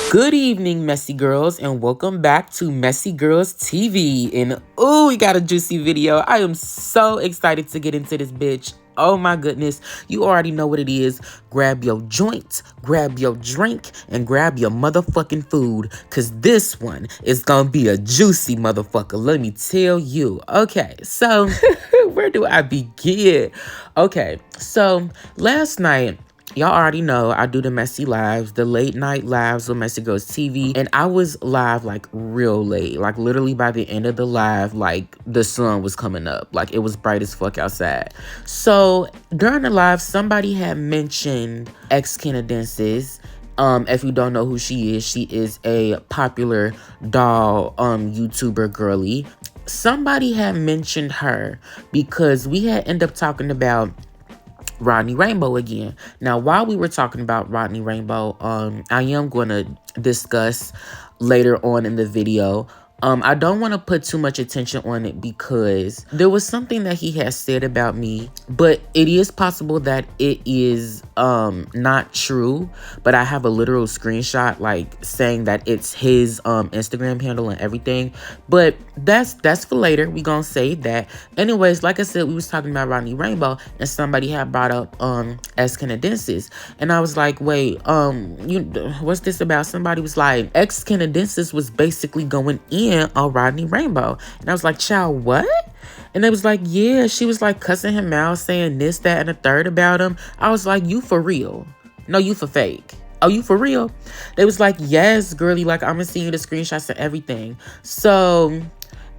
Good evening, Messy Girls, and welcome back to Messy Girls TV. And oh, we got a juicy video. I am so excited to get into this bitch. Oh my goodness, you already know what it is. Grab your joint, grab your drink, and grab your motherfucking food, because this one is gonna be a juicy motherfucker, let me tell you. Okay, so where do I begin? Okay, so last night, y'all already know I do the messy lives, the late night lives with Messy Girls TV. And I was live like real late. Like literally by the end of the live, like the sun was coming up. Like it was bright as fuck outside. So during the live, somebody had mentioned xCanadensis. If you don't know who she is a popular doll YouTuber girly. Somebody had mentioned her because we had ended up talking about Rodney Rainbow again. Now, while we were talking about Rodney Rainbow, I am going to discuss later on in the video. I don't want to put too much attention on it because there was something that he has said about me, but it is possible that it is not true. But I have a literal screenshot like saying that it's his Instagram handle and everything. But that's for later. We gonna save that. Anyways, like I said, we was talking about Rodney Rainbow and somebody had brought up xCanadensis. And I was like, wait, what's this about? Somebody was like, xCanadensis was basically going in on Rodney Rainbow. And I was like, child, what? And they was like, yeah, she was like cussing him out, saying this, that, and the third about him. I was like, you for real? No, you for fake. Oh, you for real? They was like, yes, girly, like I'm gonna send you the screenshots and everything. So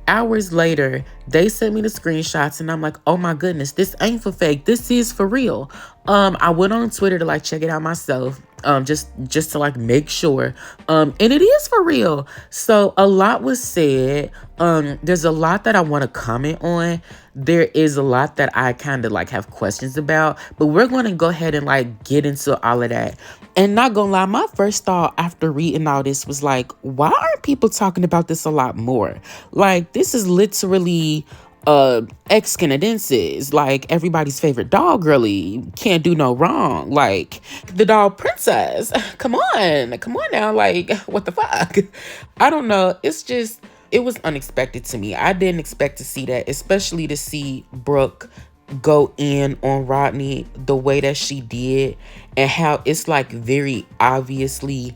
hours later, they sent me the screenshots and I'm like, oh my goodness, this ain't for fake. This is for real. I went on Twitter to like check it out myself. Just to like make sure. And it is for real. So a lot was said. There's a lot that I want to comment on. There is a lot that I kind of like have questions about, but we're going to go ahead and like get into all of that. And not gonna lie, my first thought after reading all this was like, why aren't people talking about this a lot more? Like, this is literally xCanadensis, like everybody's favorite doll girly, can't do no wrong, like the doll princess. Come on now, like what the fuck? I don't know, it's just, it was unexpected to me. I didn't expect to see that, especially to see Brooke go in on Rodney the way that she did, and how it's like very obviously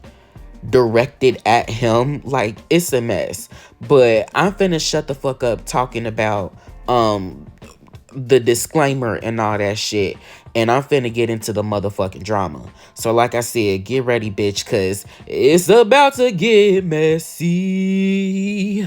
directed at him. Like, it's a mess. But I'm finna shut the fuck up talking about the disclaimer and all that shit, and I'm finna get into the motherfucking drama. So like I said, get ready, bitch, cause it's about to get messy.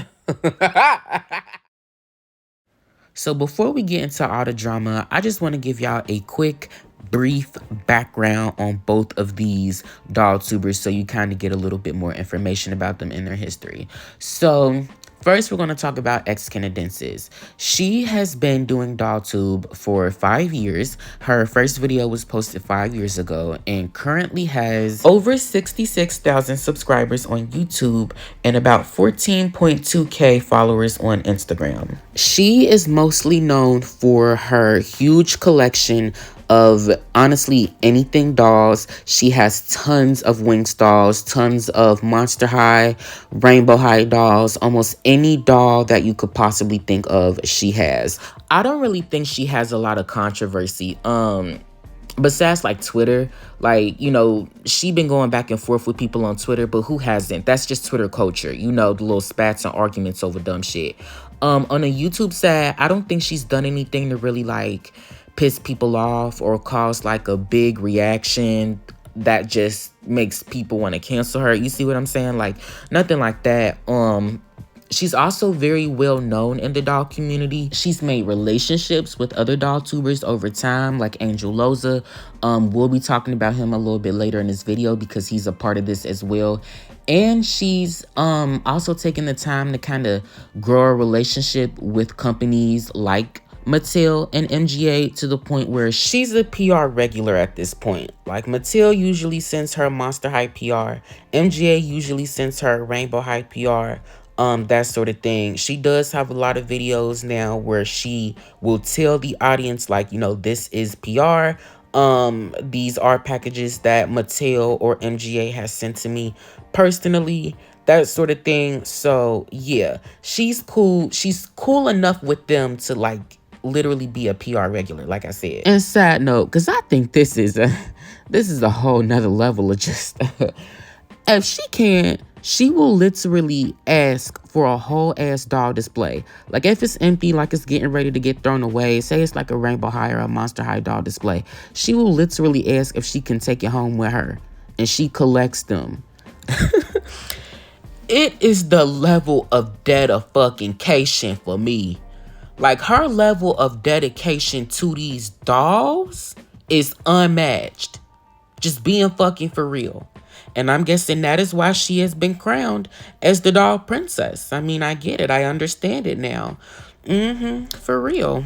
So before we get into all the drama, I just want to give y'all a quick brief background on both of these doll tubers so you kind of get a little bit more information about them and their history. So first, we're going to talk about xCanadensis. She has been doing DollTube for 5 years. Her first video was posted 5 years ago and currently has over 66,000 subscribers on YouTube and about 14.2K followers on Instagram. She is mostly known for her huge collection of honestly anything dolls. She has tons of Winx dolls, tons of Monster High, Rainbow High dolls. Almost any doll that you could possibly think of, she has. I don't really think she has a lot of controversy. Besides like Twitter, like, you know, she been going back and forth with people on Twitter, but who hasn't? That's just Twitter culture. You know, the little spats and arguments over dumb shit. On a YouTube side, I don't think she's done anything to really like piss people off or cause like a big reaction that just makes people want to cancel her. You see what I'm saying? Like, nothing like that. She's also very well known in the doll community. She's made relationships with other doll tubers over time, like Angel Loza. We'll be talking about him a little bit later in this video because he's a part of this as well. And she's also taken the time to kind of grow a relationship with companies like Mattel and MGA to the point where she's a PR regular at this point. Like, Mattel usually sends her Monster High PR. MGA usually sends her Rainbow High PR. That sort of thing. She does have a lot of videos now where she will tell the audience, like, you know, this is PR. These are packages that Mattel or MGA has sent to me personally, that sort of thing. So yeah, she's cool. She's cool enough with them to like literally be a PR regular, like I said. And side note, because I think this is a whole nother level of just if she can't, she will literally ask for a whole ass doll display. Like if it's empty, like it's getting ready to get thrown away, say it's like a Rainbow High or a Monster High doll display, she will literally ask if she can take it home with her, and she collects them. It is the level of dedication for me. Like her level of dedication to these dolls is unmatched. Just being fucking for real. And I'm guessing that is why she has been crowned as the doll princess. I mean, I get it. I understand it now. For real.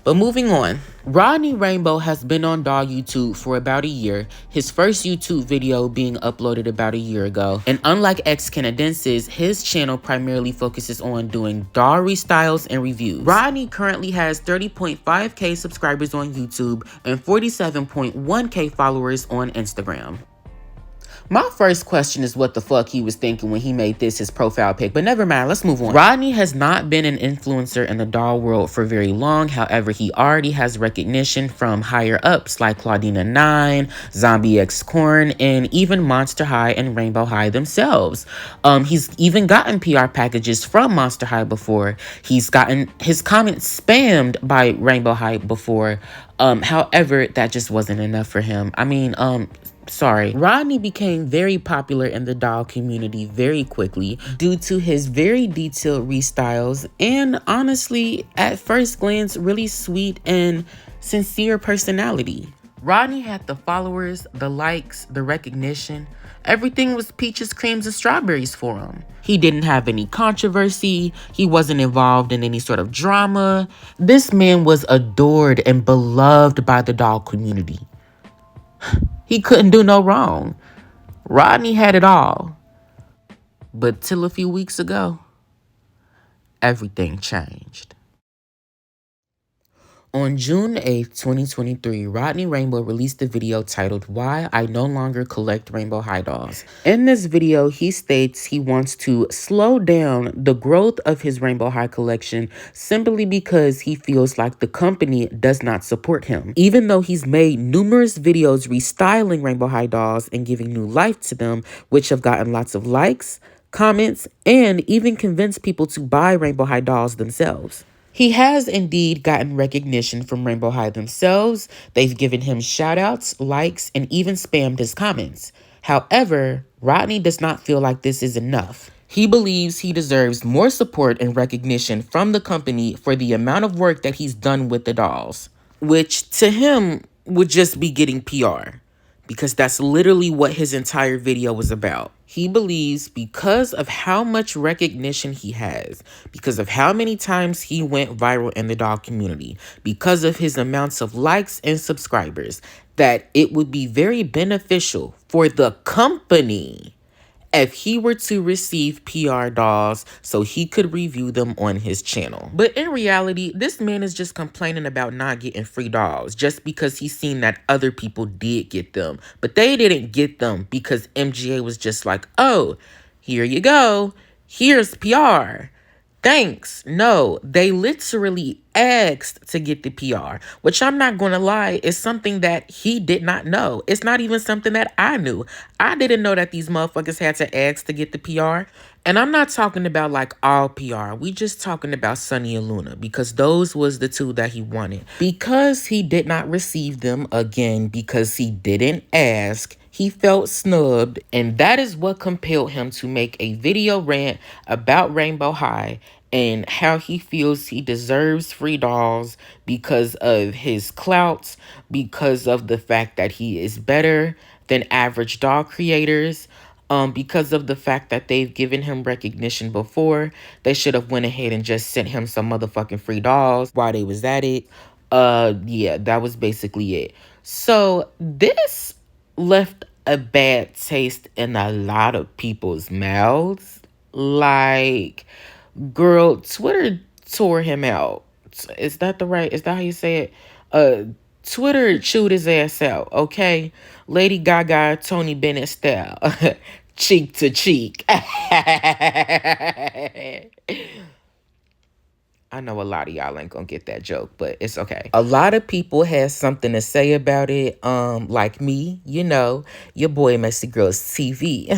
But moving on. Rodney Rainbow has been on doll YouTube for about a year, his first YouTube video being uploaded about a year ago. And unlike xCanadensis, his channel primarily focuses on doing doll restyles and reviews. Rodney currently has 30.5k subscribers on YouTube and 47.1k followers on Instagram. My first question is what the fuck he was thinking when he made this his profile pic, but never mind, let's move on. Rodney has not been an influencer in the doll world for very long. However, he already has recognition from higher ups like Claudina9, Zombie X Corn, and even Monster High and Rainbow High themselves. He's even gotten PR packages from Monster High before. He's gotten his comments spammed by Rainbow High before. However, that just wasn't enough for him. I mean, sorry. Rodney became very popular in the doll community very quickly due to his very detailed restyles and honestly, at first glance, really sweet and sincere personality. Rodney had the followers, the likes, the recognition. Everything was peaches, creams, and strawberries for him. He didn't have any controversy. He wasn't involved in any sort of drama. This man was adored and beloved by the doll community. He couldn't do no wrong. Rodney had it all. But till a few weeks ago, everything changed. On June 8th, 2023, Rodney Rainbow released a video titled Why I No Longer Collect Rainbow High Dolls. In this video, he states he wants to slow down the growth of his Rainbow High collection simply because he feels like the company does not support him. Even though he's made numerous videos restyling Rainbow High dolls and giving new life to them, which have gotten lots of likes, comments, and even convinced people to buy Rainbow High dolls themselves. He has indeed gotten recognition from Rainbow High themselves. They've given him shoutouts, likes, and even spammed his comments. However, Rodney does not feel like this is enough. He believes he deserves more support and recognition from the company for the amount of work that he's done with the dolls, which to him would just be getting PR, because that's literally what his entire video was about. He believes because of how much recognition he has, because of how many times he went viral in the doll community, because of his amounts of likes and subscribers, that it would be very beneficial for the company if he were to receive PR dolls so he could review them on his channel. But in reality, this man is just complaining about not getting free dolls just because he's seen that other people did get them. But they didn't get them because MGA was just like, oh, here you go. Here's PR. Thanks. No, they literally asked to get the PR, which I'm not going to lie is something that he did not know. It's not even something that I knew. I didn't know that these motherfuckers had to ask to get the PR. And I'm not talking about like all PR. We just talking about Sunny and Luna because those was the two that he wanted. Because he did not receive them, again, because he didn't ask, he felt snubbed, and that is what compelled him to make a video rant about Rainbow High and how he feels he deserves free dolls because of his clout, because of the fact that he is better than average doll creators, because of the fact that they've given him recognition before. They should have went ahead and just sent him some motherfucking free dolls while they was at it. Yeah, that was basically it. So this left a bad taste in a lot of people's mouths. Like, girl, Twitter tore him out. Is that how you say it? Twitter chewed his ass out, okay? Lady Gaga, Tony Bennett style. Cheek to cheek. I know a lot of y'all ain't gonna get that joke, but it's okay. A lot of people had something to say about it. Like me, your boy Messy Girls TV.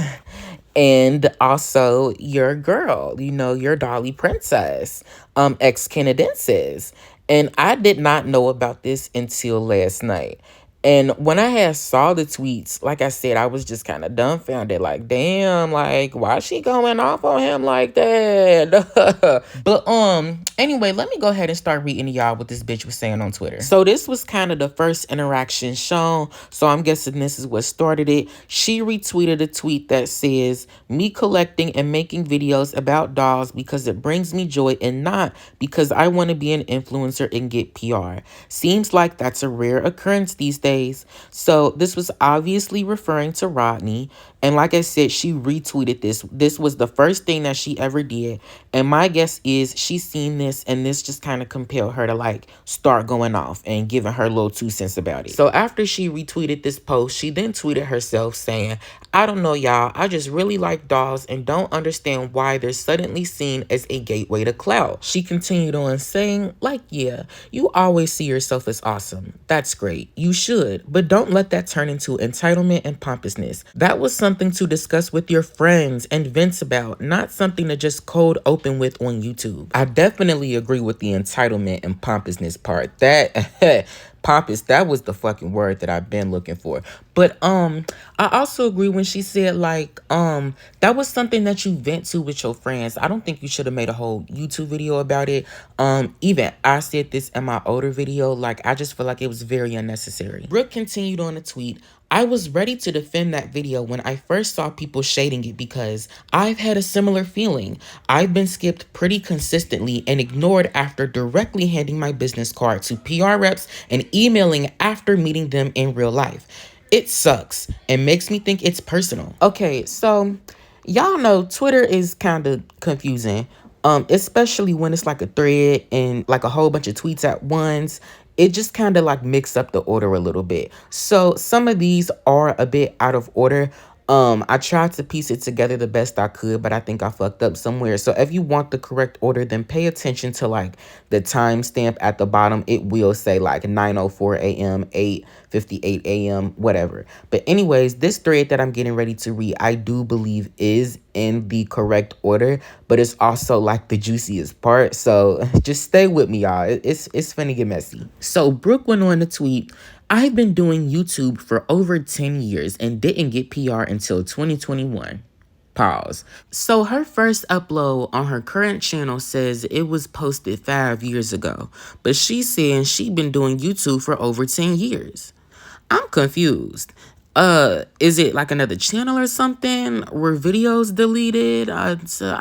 And also your girl, your Dolly Princess, xCanadensis. And I did not know about this until last night. And when I had saw the tweets, like I said, I was just kind of dumbfounded. Like, damn, like, why is she going off on him like that? But anyway, let me go ahead and start reading to y'all what this bitch was saying on Twitter. So this was kind of the first interaction shown. So I'm guessing this is what started it. She retweeted a tweet that says, "Me collecting and making videos about dolls because it brings me joy and not because I want to be an influencer and get PR. Seems like that's a rare occurrence these days." So this was obviously referring to Rodney. And like I said, she retweeted this. This was the first thing that she ever did. And my guess is she's seen this and this just kind of compelled her to like start going off and giving her little 2 cents about it. So after she retweeted this post, she then tweeted herself saying, "I don't know, y'all. I just really like dolls and don't understand why they're suddenly seen as a gateway to clout." She continued on saying, like, "Yeah, you always see yourself as awesome. That's great. You should, but don't let that turn into entitlement and pompousness. That was something to discuss with your friends and vent about, not something to just cold open with on YouTube." I definitely agree with the entitlement and pompousness part. That pompous, that was the fucking word that I've been looking for. But I also agree when she said like that was something that you vent to with your friends. I don't think you should have made a whole YouTube video about it. Even I said this in my older video, like I just feel like it was very unnecessary. Brooke continued on the tweet, "I was ready to defend that video when I first saw people shading it because I've had a similar feeling. I've been skipped pretty consistently and ignored after directly handing my business card to PR reps and emailing after meeting them in real life. It sucks and makes me think it's personal." Okay, so y'all know Twitter is kind of confusing. Especially when it's like a thread and like a whole bunch of tweets at once. It just kind of like mix up the order a little bit. So some of these are a bit out of order. I tried to piece it together the best I could, but I think I fucked up somewhere. So if you want the correct order, then pay attention to like the timestamp at the bottom. It will say like 9:04 a.m., 8:58 a.m., whatever. But anyways, this thread that I'm getting ready to read, I do believe is in the correct order, but it's also like the juiciest part. So just stay with me, y'all. It's finna get messy. So Brooke went on to tweet, "I've been doing YouTube for over 10 years and didn't get PR until 2021. Pause. So her first upload on her current channel says it was posted 5 years ago, but she's saying she's been doing YouTube for over 10 years. I'm confused. Is it like another channel or something? Were videos deleted? I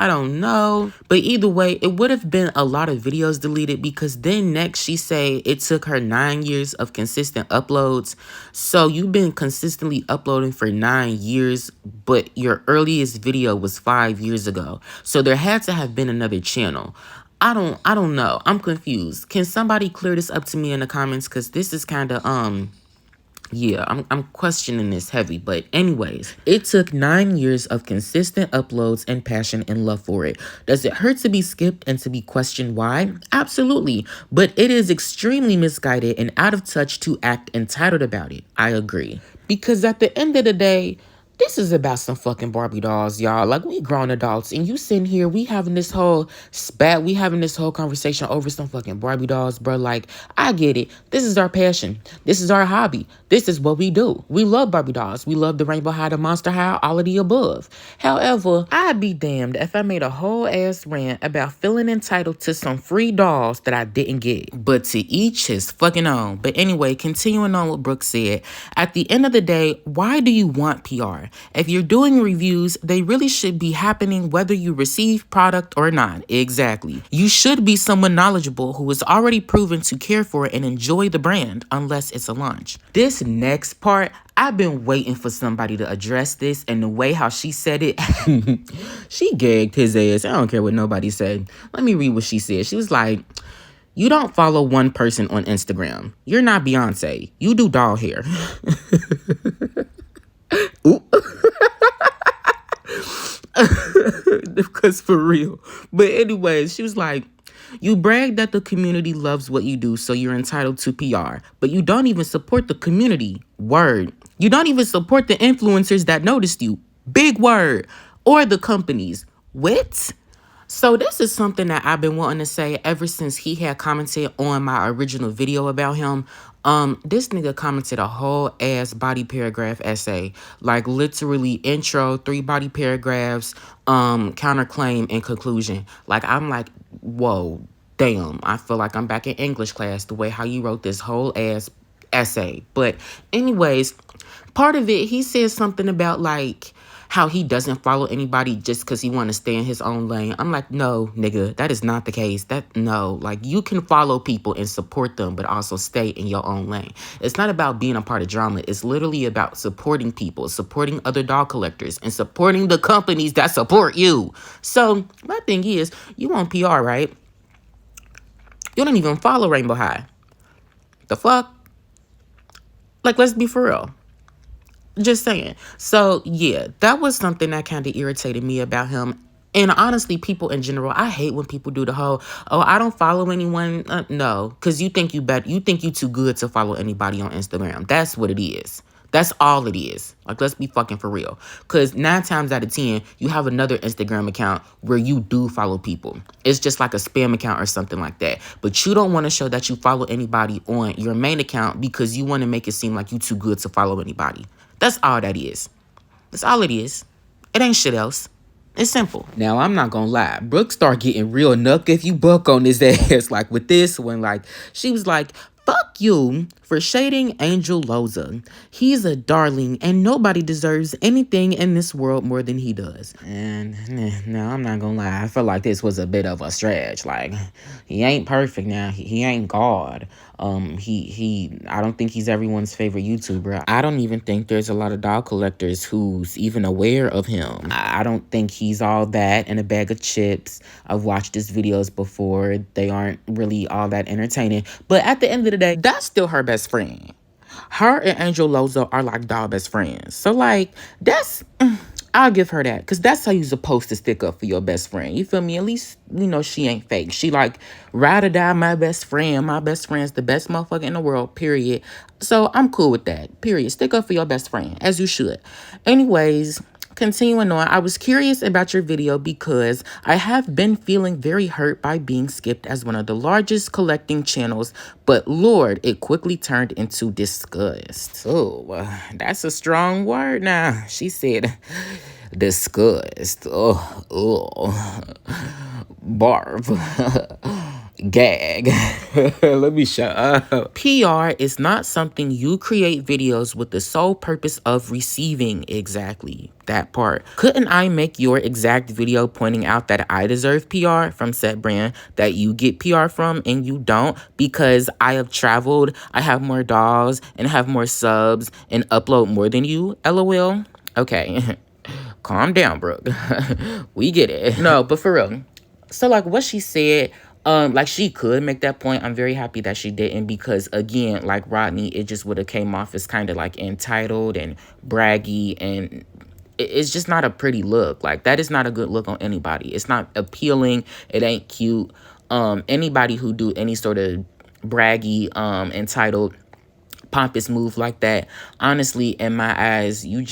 don't know. But either way, it would have been a lot of videos deleted because then next she say it took her 9 years of consistent uploads. So you've been consistently uploading for 9 years, but your earliest video was 5 years ago. So there had to have been another channel. I don't know. I'm confused. Can somebody clear this up to me in the comments? Because this is kind of, yeah, I'm questioning this heavy. But anyways, it took 9 years of consistent uploads and passion and love for it. Does it hurt to be skipped and to be questioned why? Absolutely. But it is extremely misguided and out of touch to act entitled about it. I agree. Because at the end of the day, this is about some fucking Barbie dolls, y'all. Like, we grown adults, and you sitting here, we having this whole conversation over some fucking Barbie dolls, bro. Like, I get it. This is our passion. This is our hobby. This is what we do. We love Barbie dolls. We love the Rainbow High, the Monster High, all of the above. However, I'd be damned if I made a whole ass rant about feeling entitled to some free dolls that I didn't get. But to each his fucking own. But anyway, continuing on what Brooke said, at the end of the day, why do you want PR? If you're doing reviews, they really should be happening whether you receive product or not. Exactly. You should be someone knowledgeable who is already proven to care for and enjoy the brand, unless it's a launch. This next part, I've been waiting for somebody to address this, and the way how she said it, she gagged his ass. I don't care what nobody said. Let me read what she said. She was like, You don't follow one person on Instagram. You're not Beyonce. You do doll hair. Ooh. Because for real. But anyways, she was like, you brag that the community loves what you do, so you're entitled to PR. But you don't even support the community. Word. You don't even support the influencers that noticed you. Big word. Or the companies. What? So this is something that I've been wanting to say ever since he had commented on my original video about him. This nigga commented a whole ass body paragraph essay, like literally intro, 3 body paragraphs, counterclaim and conclusion. Like I'm like, whoa, damn. I feel like I'm back in English class the way how you wrote this whole ass essay. But anyways, part of it, he says something about like how he doesn't follow anybody just because he want to stay in his own lane. I'm like, no, nigga, that is not the case. No, like you can follow people and support them, but also stay in your own lane. It's not about being a part of drama. It's literally about supporting people, supporting other dog collectors, and supporting the companies that support you. So my thing is, you want PR, right? You don't even follow Rainbow High. The fuck? Like, let's be for real. Just saying. So, yeah, that was something that kind of irritated me about him. And honestly, people in general, I hate when people do the whole, oh, I don't follow anyone. No, because you think you think you too good to follow anybody on Instagram. That's what it is. That's all it is. Like, let's be fucking for real. Because 9 times out of 10, you have another Instagram account where you do follow people. It's just like a spam account or something like that. But you don't want to show that you follow anybody on your main account because you want to make it seem like you too good to follow anybody. That's all that is. That's all it is. It ain't shit else. It's simple. Now, I'm not gonna lie. Brooke start getting real nuck if you buck on his ass. Like with this one, like, she was like, fuck you for shading Angel Loza. He's a darling and nobody deserves anything in this world more than he does. And no, I'm not gonna lie. I feel like this was a bit of a stretch. Like, he ain't perfect now. He ain't God. I don't think he's everyone's favorite YouTuber. I don't even think there's a lot of dog collectors who's even aware of him. I don't think he's all that in a bag of chips. I've watched his videos before. They aren't really all that entertaining. But at the end of the day, that's still her best friend. Her and Angel Loza are like dog best friends. So like, that's... I'll give her that, because that's how you're supposed to stick up for your best friend. You feel me? At least, you know, she ain't fake. She like, ride or die, my best friend. My best friend's the best motherfucker in the world, period. So I'm cool with that, period. Stick up for your best friend, as you should. Anyways, continuing on, I was curious about your video because I have been feeling very hurt by being skipped as one of the largest collecting channels, but Lord, it quickly turned into disgust. Oh, that's a strong word now. She said disgust. Oh, barf. Gag. Let me shut up. PR is not something you create videos with the sole purpose of receiving. Exactly. That part. Couldn't I make your exact video pointing out that I deserve PR from said brand that you get PR from and you don't, because I have traveled, I have more dogs, and have more subs, and upload more than you? LOL. Okay. Calm down, Brooke. We get it. No, but for real. So, like, what she said, like, she could make that point. I'm very happy that she didn't, because, again, like Rodney, it just would have came off as kind of, like, entitled and braggy, and it's just not a pretty look. Like, that is not a good look on anybody. It's not appealing. It ain't cute. Anybody who do any sort of braggy, entitled, pompous move like that, honestly, in my eyes, you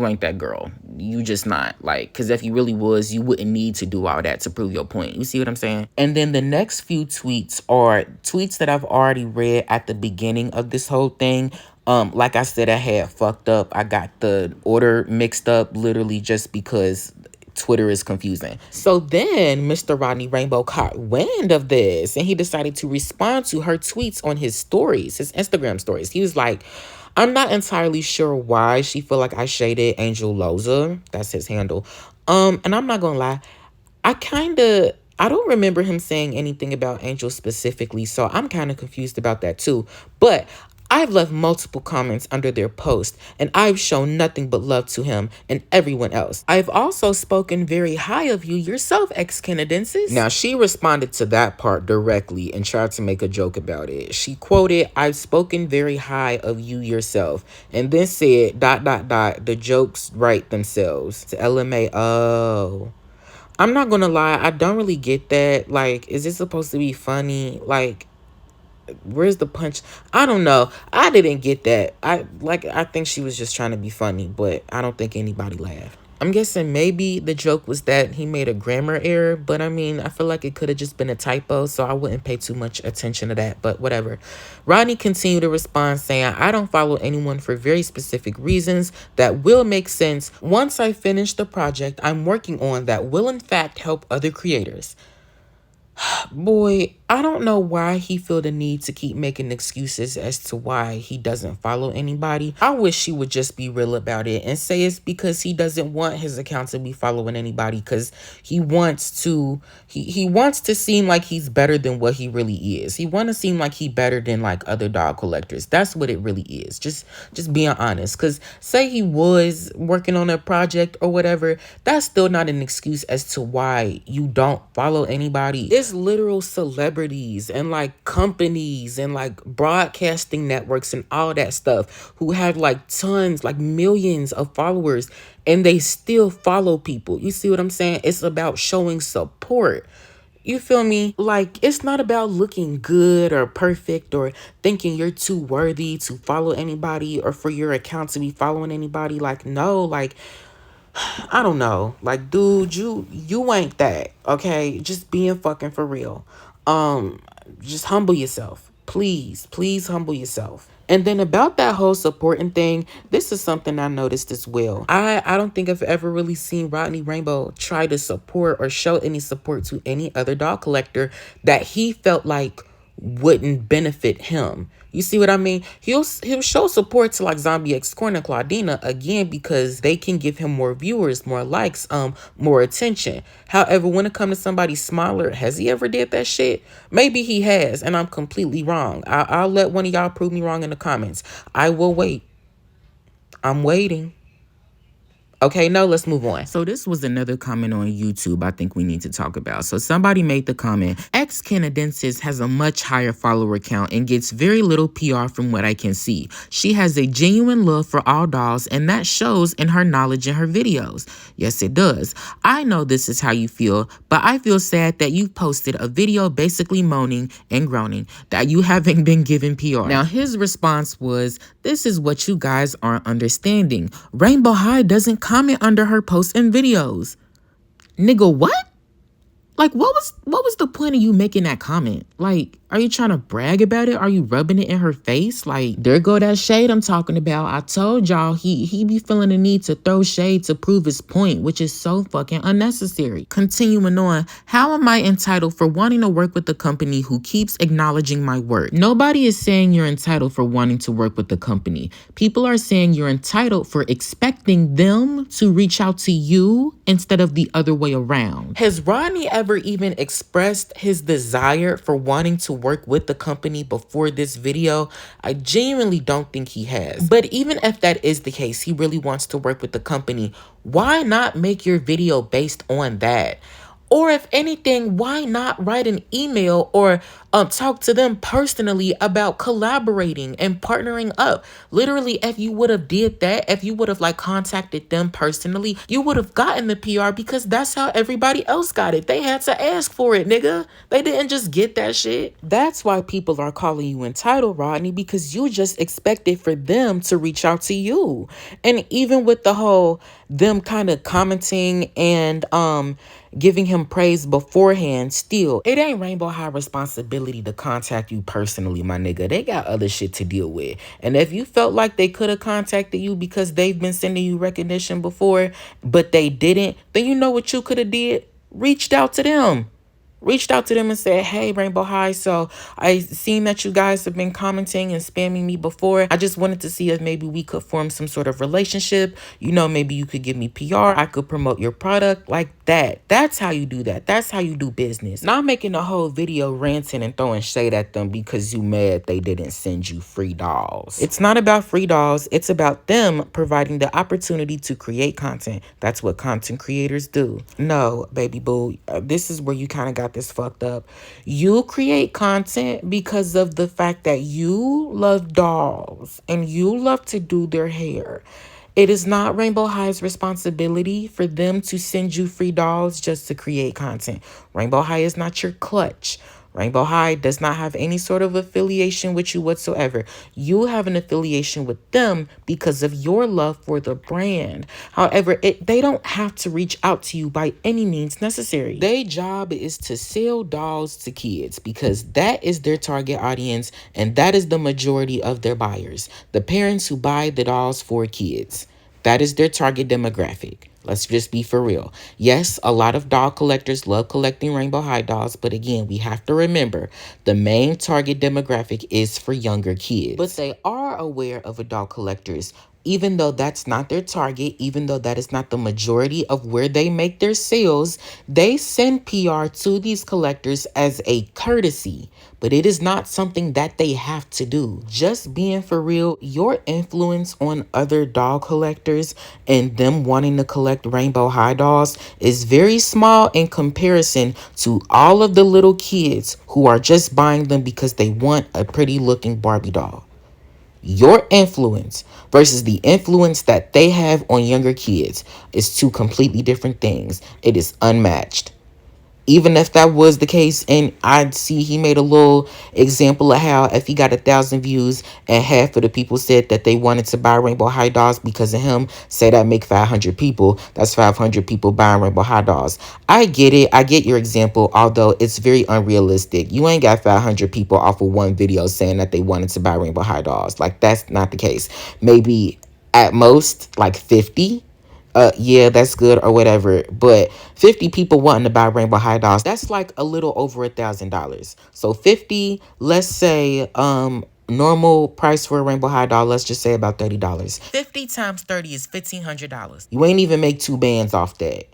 ain't that girl. You just not. Like, because if you really was, you wouldn't need to do all that to prove your point. You see what I'm saying? And then the next few tweets are tweets that I've already read at the beginning of this whole thing. Like I said, I had fucked up. I got the order mixed up literally just because Twitter is confusing. So then Mr. Rodney Rainbow caught wind of this, and he decided to respond to her tweets on his stories, his Instagram stories. He was like, I'm not entirely sure why she feel like I shaded Angel Loza. That's his handle. And I'm not gonna lie, I don't remember him saying anything about Angel specifically, so I'm kind of confused about that too. But I've left multiple comments under their post, and I've shown nothing but love to him and everyone else. I've also spoken very high of you yourself, xCanadensis. Now, she responded to that part directly and tried to make a joke about it. She quoted, "I've spoken very high of you yourself," and then said, ... the jokes write themselves. To LMAO. I'm not gonna lie, I don't really get that. Like, is it supposed to be funny? Like, where's the punch? I don't know. I didn't get that. I think she was just trying to be funny, but I don't think anybody laughed. I'm guessing maybe the joke was that he made a grammar error, but I mean, I feel like it could have just been a typo, so I wouldn't pay too much attention to that, but whatever. Rodney continued to respond saying, "I don't follow anyone for very specific reasons that will make sense once I finish the project I'm working on that will in fact help other creators." Boy, I don't know why he feel the need to keep making excuses as to why he doesn't follow anybody. I wish he would just be real about it and say it's because he doesn't want his account to be following anybody, because he wants to he wants to seem like he's better than what he really is. He want to seem like he better than like other dog collectors. That's what it really is. Just being honest, because say he was working on a project or whatever, that's still not an excuse as to why you don't follow anybody. There's literal celebrities and like companies and like broadcasting networks and all that stuff who have like tons, like millions of followers, and they still follow people. You see what I'm saying? It's about showing support. You feel me? Like, it's not about looking good or perfect or thinking you're too worthy to follow anybody or for your account to be following anybody. Like, no, like, I don't know. Like, dude, you ain't that, okay? Just being fucking for real. Just humble yourself. Please humble yourself. And then about that whole supporting thing, this is something I noticed as well. I don't think I've ever really seen Rodney Rainbow try to support or show any support to any other dog collector that he felt like wouldn't benefit him. You see what I mean? He'll show support to like Zombie X Corn and Claudina again because they can give him more viewers, more likes, more attention. However, when it comes to somebody smaller, has he ever did that shit? Maybe he has, and I'm completely wrong. I'll let one of y'all prove me wrong in the comments. I will wait. I'm waiting. Okay, no, let's move on. So this was another comment on YouTube I think we need to talk about. So somebody made the comment, xCanadensis has a much higher follower count and gets very little PR from what I can see. She has a genuine love for all dogs, and that shows in her knowledge in her videos. Yes, it does. I know this is how you feel, but I feel sad that you posted a video basically moaning and groaning that you haven't been given PR. Now, his response was, "This is what you guys aren't understanding. Rainbow High doesn't comment under her posts and videos." Nigga, what? Like, what was the point of you making that comment? Like, are you trying to brag about it? Are you rubbing it in her face? Like, there go that shade I'm talking about. I told y'all he be feeling the need to throw shade to prove his point, which is so fucking unnecessary. Continuing on, how am I entitled for wanting to work with the company who keeps acknowledging my work? Nobody is saying you're entitled for wanting to work with the company. People are saying you're entitled for expecting them to reach out to you instead of the other way around. Has Rodney ever even expressed his desire for wanting to work with the company before this video? I genuinely don't think he has. But even if that is the case, he really wants to work with the company, why not make your video based on that? Or if anything, why not write an email or talk to them personally about collaborating and partnering up? Literally, if you would have did that, if you would have like contacted them personally, you would have gotten the PR, because that's how everybody else got it. They had to ask for it, nigga. They didn't just get that shit. That's why people are calling you entitled, Rodney, because you just expected for them to reach out to you. And even with the whole them kind of commenting and giving him praise beforehand, still, it ain't Rainbow High responsibility to contact you personally, my nigga. They got other shit to deal with. And if you felt like they could have contacted you because they've been sending you recognition before, but they didn't, then you know what you could have did? Reached out to them. Reached out to them and said, "Hey, Rainbow High, so I seen that you guys have been commenting and spamming me before. I just wanted to see if maybe we could form some sort of relationship. You know, maybe you could give me PR. I could promote your product." Like, That's how you do that. That's how you do business. Not making a whole video ranting and throwing shade at them because you mad they didn't send you free dolls. It's not about free dolls. It's about them providing the opportunity to create content. That's what content creators do. No, baby boo, this is where you kind of got this fucked up. You create content because of the fact that you love dolls and you love to do their hair. It is not Rainbow High's responsibility for them to send you free dolls just to create content. Rainbow High is not your clutch. Rainbow High does not have any sort of affiliation with you whatsoever. You have an affiliation with them because of your love for the brand. However, they don't have to reach out to you by any means necessary. Their job is to sell dolls to kids because that is their target audience and that is the majority of their buyers. The parents who buy the dolls for kids. That is their target demographic. Let's just be for real. Yes, a lot of doll collectors love collecting Rainbow High dolls, but again, we have to remember the main target demographic is for younger kids. But they are aware of adult collectors, even though that's not their target, even though that is not the majority of where they make their sales. They send PR to these collectors as a courtesy, but it is not something that they have to do. Just being for real, your influence on other doll collectors and them wanting to collect Rainbow High dolls is very small in comparison to all of the little kids who are just buying them because they want a pretty looking Barbie doll. Your influence versus the influence that they have on younger kids is two completely different things. It is unmatched. Even if that was the case, and I'd see he made a little example of how if he got 1,000 views and half of the people said that they wanted to buy Rainbow High dolls because of him, say that make 500 people. That's 500 people buying Rainbow High dolls. I get it. I get your example, although it's very unrealistic. You ain't got 500 people off of one video saying that they wanted to buy Rainbow High dolls. Like, that's not the case. Maybe at most like 50. Yeah, that's good or whatever. But 50 people wanting to buy Rainbow High dolls, that's like a little over $1,000. So 50, let's say, normal price for a Rainbow High doll, let's just say about $30. 50 times 30 is $1,500. You ain't even make 2 bands off that.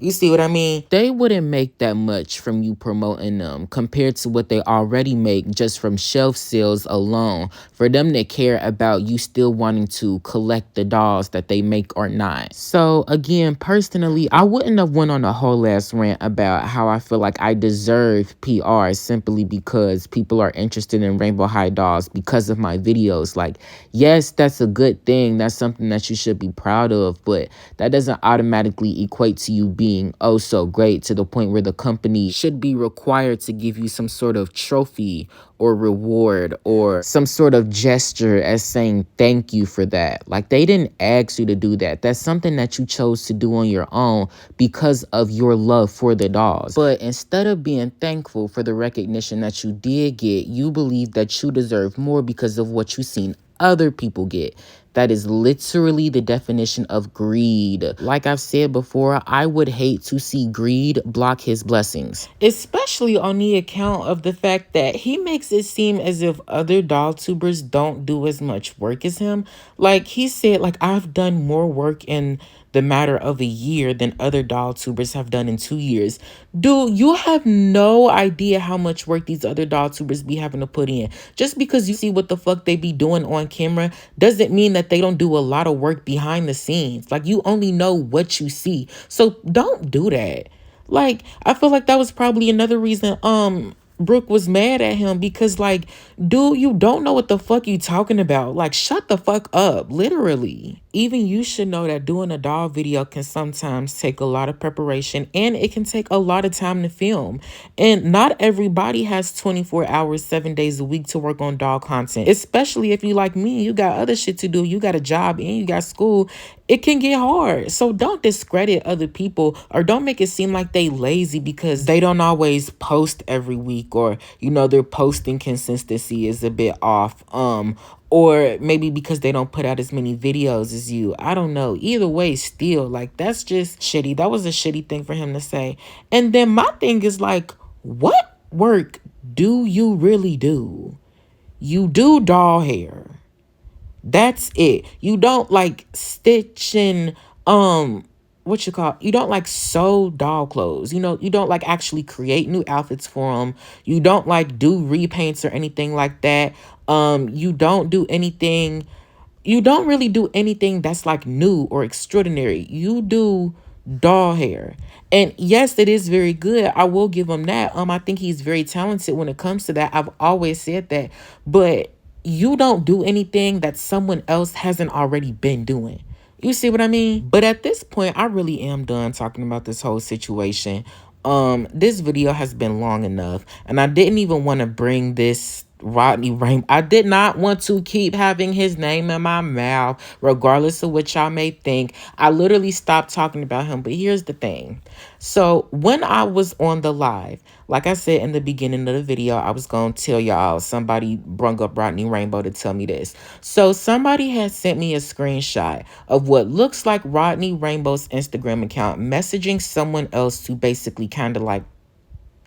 You see what I mean? They wouldn't make that much from you promoting them compared to what they already make just from shelf sales alone. For them to care about you still wanting to collect the dolls that they make or not. So again, personally, I wouldn't have went on a whole ass rant about how I feel like I deserve PR simply because people are interested in Rainbow High dolls because of my videos. Like, yes, that's a good thing. That's something that you should be proud of, but that doesn't automatically equate to you being oh so great to the point where the company should be required to give you some sort of trophy or reward or some sort of gesture as saying thank you for that. Like, they didn't ask you to do that. That's something that you chose to do on your own because of your love for the dolls. But instead of being thankful for the recognition that you did get, you believe that you deserve more because of what you've seen other people get. That is literally the definition of greed. Like I've said before, I would hate to see greed block his blessings. Especially on the account of the fact that he makes it seem as if other doll tubers don't do as much work as him. Like he said, like, I've done more work in the matter of a year than other doll tubers have done in 2 years. Dude, you have no idea how much work these other doll tubers be having to put in. Just because you see what the fuck they be doing on camera doesn't mean that they don't do a lot of work behind the scenes. Like, you only know what you see. So don't do that. Like, I feel like that was probably another reason Brooke was mad at him because, like, dude, you don't know what the fuck you talking about. Like, shut the fuck up, literally. Even you should know that doing a doll video can sometimes take a lot of preparation and it can take a lot of time to film. And not everybody has 24 hours, 7 days a week to work on doll content, especially if you like me, you got other shit to do. You got a job and you got school. It can get hard. So don't discredit other people or don't make it seem like they lazy because they don't always post every week, or, you know, their posting consistency is a bit off. Or maybe because they don't put out as many videos as you. I don't know. Either way, still, like, that's just shitty. That was a shitty thing for him to say. And then my thing is, like, what work do you really do? You do doll hair. That's it. You don't like stitch and you don't like sew doll clothes. You know, you don't like actually create new outfits for them. You don't like do repaints or anything like that. You don't do anything. You don't really do anything that's like new or extraordinary. You do doll hair. And yes, it is very good. I will give him that. I think he's very talented when it comes to that. I've always said that. But you don't do anything that someone else hasn't already been doing. You see what I mean? But at this point, I really am done talking about this whole situation. This video has been long enough, and I didn't even want to bring this Rodney Rainbow. I did not want to keep having his name in my mouth, regardless of what y'all may think. I literally stopped talking about him. But here's the thing. So when I was on the live, like I said in the beginning of the video, I was going to tell y'all, somebody brung up Rodney Rainbow to tell me this. So somebody had sent me a screenshot of what looks like Rodney Rainbow's Instagram account messaging someone else to basically kind of like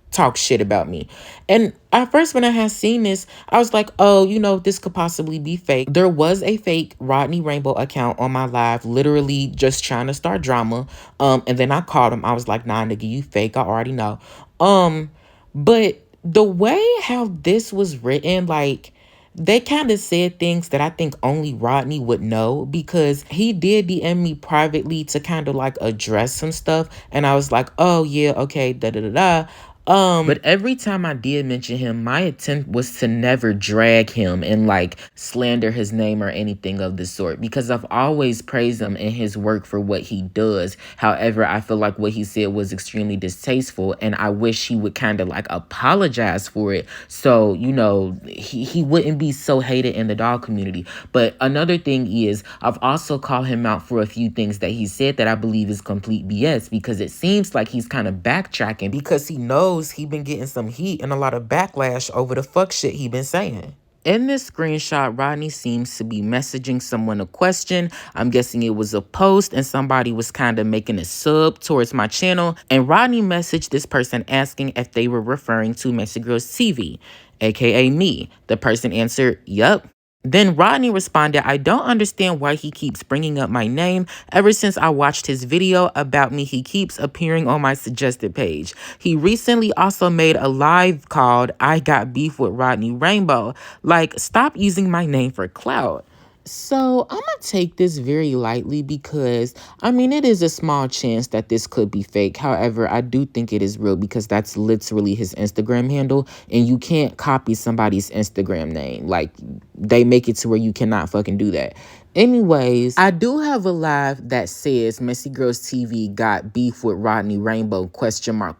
talk shit about me. And at first when I had seen this, I was like, oh, you know, this could possibly be fake. There was a fake Rodney Rainbow account on my live, literally just trying to start drama. And then I called him. I was like, nah, nigga, you fake. I already know. But the way how this was written, like, they kind of said things that I think only Rodney would know, because he did DM me privately to kind of like address some stuff. And I was like, oh yeah, okay, da da da da. But every time I did mention him, my attempt was to never drag him and like slander his name or anything of the sort, because I've always praised him and his work for what he does. However, I feel like what he said was extremely distasteful, and I wish he would kind of like apologize for it, so you know he wouldn't be so hated in the dog community. But another thing is, I've also called him out for a few things that he said that I believe is complete BS, because it seems like he's kind of backtracking because he knows he been getting some heat and a lot of backlash over the fuck shit he been saying. In this screenshot, Rodney seems to be messaging someone a question. I'm guessing it was a post and somebody was kind of making a sub towards my channel. And Rodney messaged this person asking if they were referring to Messy Girls TV, aka me. The person answered, yup. Then Rodney responded, I don't understand why he keeps bringing up my name. Ever since I watched his video about me, he keeps appearing on my suggested page. He recently also made a live called I Got Beef with Rodney Rainbow. Like, stop using my name for clout. So I'm going to take this very lightly because, I mean, it is a small chance that this could be fake. However, I do think it is real because that's literally his Instagram handle. And you can't copy somebody's Instagram name. Like, they make it to where you cannot fucking do that. Anyways, I do have a live that says Messy Girls TV got beef with Rodney Rainbow, question mark,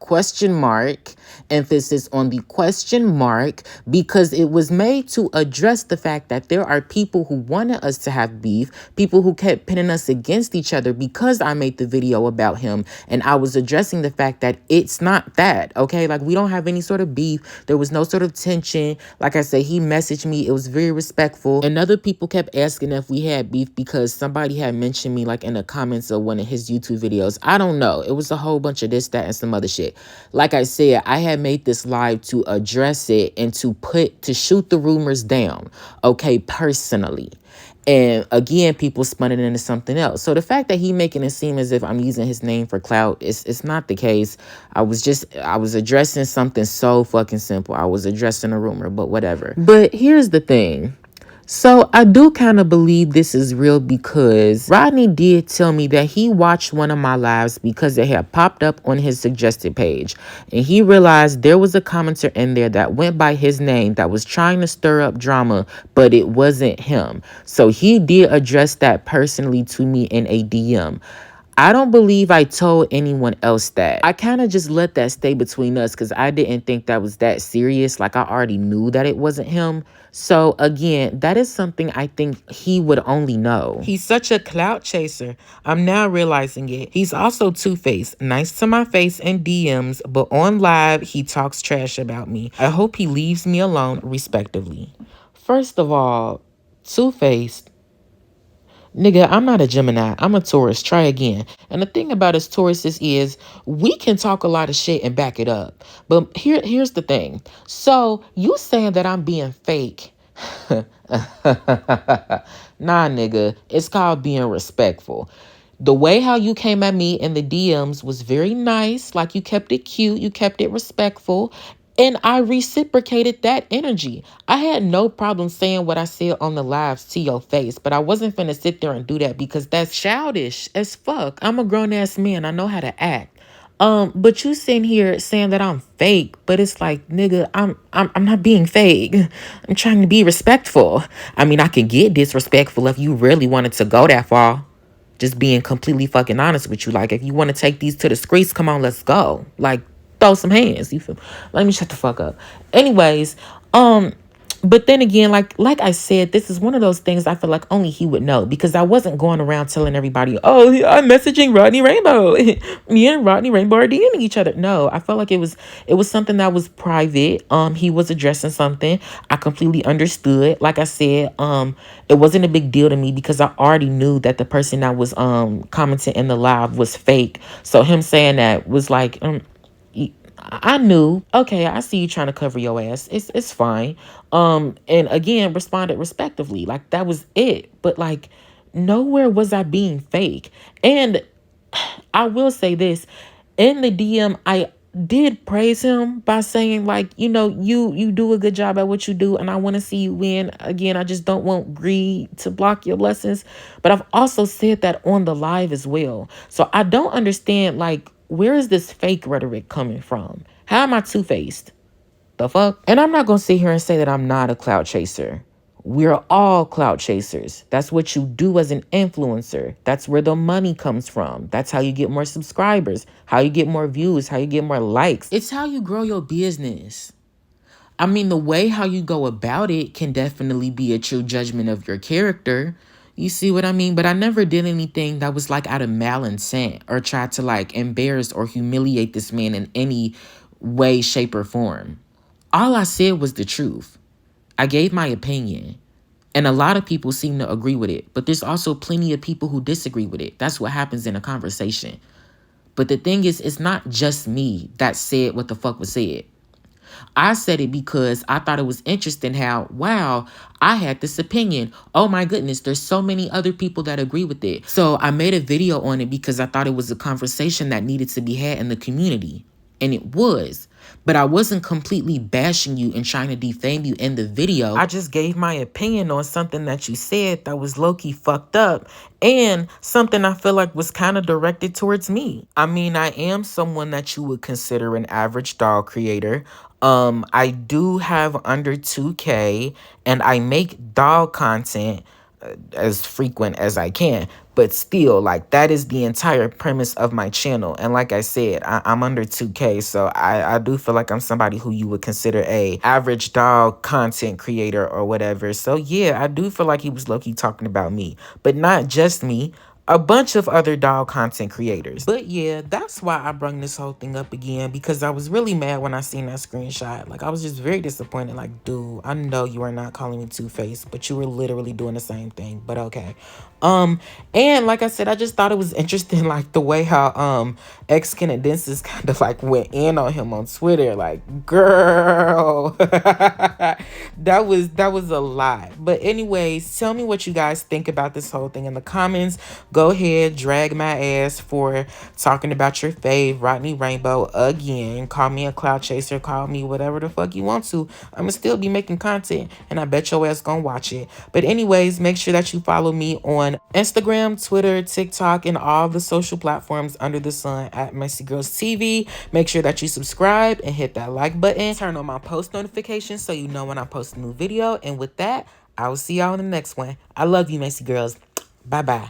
emphasis on the question mark, because it was made to address the fact that there are people who wanted us to have beef, people who kept pitting us against each other because I made the video about him, and I was addressing the fact that it's not that, okay? Like, we don't have any sort of beef. There was no sort of tension. Like I said, he messaged me. It was very respectful, and other people kept asking if we had beef because somebody had mentioned me like in the comments of one of his YouTube videos. I don't know. It was a whole bunch of this, that, and some other shit. Like I said, I had made this live to address it and to shoot the rumors down, okay, personally. And again, people spun it into something else. So the fact that he making it seem as if I'm using his name for clout, it's not the case. I was addressing something so fucking simple. I was addressing a rumor, but whatever. But here's the thing. So I do kind of believe this is real because Rodney did tell me that he watched one of my lives because it had popped up on his suggested page. And he realized there was a commenter in there that went by his name that was trying to stir up drama, but it wasn't him. So he did address that personally to me in a DM. I don't believe I told anyone else that. I kind of just let that stay between us because I didn't think that was that serious. Like, I already knew that it wasn't him. So, again, that is something I think he would only know. He's such a clout chaser. I'm now realizing it. He's also two-faced. Nice to my face in DMs, but on live, he talks trash about me. I hope he leaves me alone, respectively. First of all, two-faced. Nigga, I'm not a Gemini. I'm a Taurus. Try again. And the thing about us Tauruses is we can talk a lot of shit and back it up. But here's the thing. So you saying that I'm being fake. Nah, nigga. It's called being respectful. The way how you came at me in the DMs was very nice. Like, you kept it cute, you kept it respectful, and I reciprocated that energy. I had no problem saying what I said on the lives to your face, but I wasn't finna sit there and do that because that's childish as fuck. I'm a grown ass man. I know how to act. But you sitting here saying that I'm fake, but it's like, nigga, I'm not being fake. I'm trying to be respectful. I mean, I can get disrespectful if you really wanted to go that far. Just being completely fucking honest with you. Like, if you want to take these to the streets, come on, let's go. Like, throw some hands. You feel? Let me shut the fuck up. Anyways, but then again, like I said, this is one of those things I feel like only he would know, because I wasn't going around telling everybody, oh, I'm messaging Rodney Rainbow. Me and Rodney Rainbow are DMing each other. No, I felt like it was something that was private. He was addressing something. I completely understood. Like I said, it wasn't a big deal to me because I already knew that the person that was commenting in the live was fake. So him saying that was like, I knew, okay, I see you trying to cover your ass. It's fine. And again, responded respectively. Like, that was it. But like, nowhere was I being fake. And I will say this, in the DM, I did praise him by saying, like, you do a good job at what you do, and I want to see you win. Again, I just don't want greed to block your blessings. But I've also said that on the live as well. So I don't understand, like, where is this fake rhetoric coming from? How am I two-faced? The fuck? And I'm not gonna sit here and say that I'm not a clout chaser. We're all clout chasers. That's what you do as an influencer. That's where the money comes from. That's how you get more subscribers, how you get more views, how you get more likes. It's how you grow your business. I mean, the way how you go about it can definitely be a true judgment of your character. You see what I mean? But I never did anything that was like out of malintent or tried to like embarrass or humiliate this man in any way, shape, or form. All I said was the truth. I gave my opinion. And a lot of people seem to agree with it. But there's also plenty of people who disagree with it. That's what happens in a conversation. But the thing is, it's not just me that said what the fuck was said. I said it because I thought it was interesting how, wow, I had this opinion. Oh my goodness, there's so many other people that agree with it. So I made a video on it because I thought it was a conversation that needed to be had in the community. And it was. But I wasn't completely bashing you and trying to defame you in the video. I just gave my opinion on something that you said that was low-key fucked up, and something I feel like was kind of directed towards me. I mean, I am someone that you would consider an average dog creator. I do have under 2K, and I make dog content as frequent as I can. But still, like, that is the entire premise of my channel. And like I said, I'm under 2K, so I do feel like I'm somebody who you would consider a average dog content creator or whatever. So yeah, I do feel like he was low-key talking about me. But not just me. A bunch of other dog content creators. But yeah, that's why I brung this whole thing up again, because I was really mad when I seen that screenshot. Like, I was just very disappointed. Like, dude, I know you are not calling me two-faced, but you were literally doing the same thing. But okay. And like I said, I just thought it was interesting, like, the way how xCanadensis kind of like went in on him on Twitter. Like, girl. that was a lot. But anyways, tell me what you guys think about this whole thing in the comments. Go ahead, drag my ass for talking about your fave, Rodney Rainbow, again. Call me a cloud chaser, call me whatever the fuck you want to. I'm gonna still be making content, and I bet your ass gonna watch it. But anyways, make sure that you follow me on Instagram, Twitter, TikTok, and all the social platforms under the sun at Messy Girls TV. Make sure that you subscribe and hit that like button. Turn on my post notifications so you know when I post a new video. And with that, I will see y'all in the next one. I love you, Messy Girls. Bye-bye.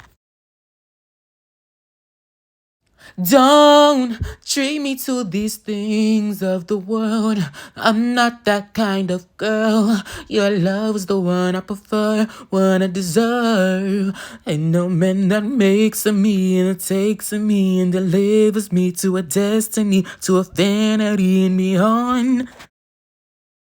Don't treat me to these things of the world. I'm not that kind of girl. Your love is the one I prefer, one I deserve. Ain't no man that makes of me and takes of me and delivers me to a destiny, to a vanity and beyond.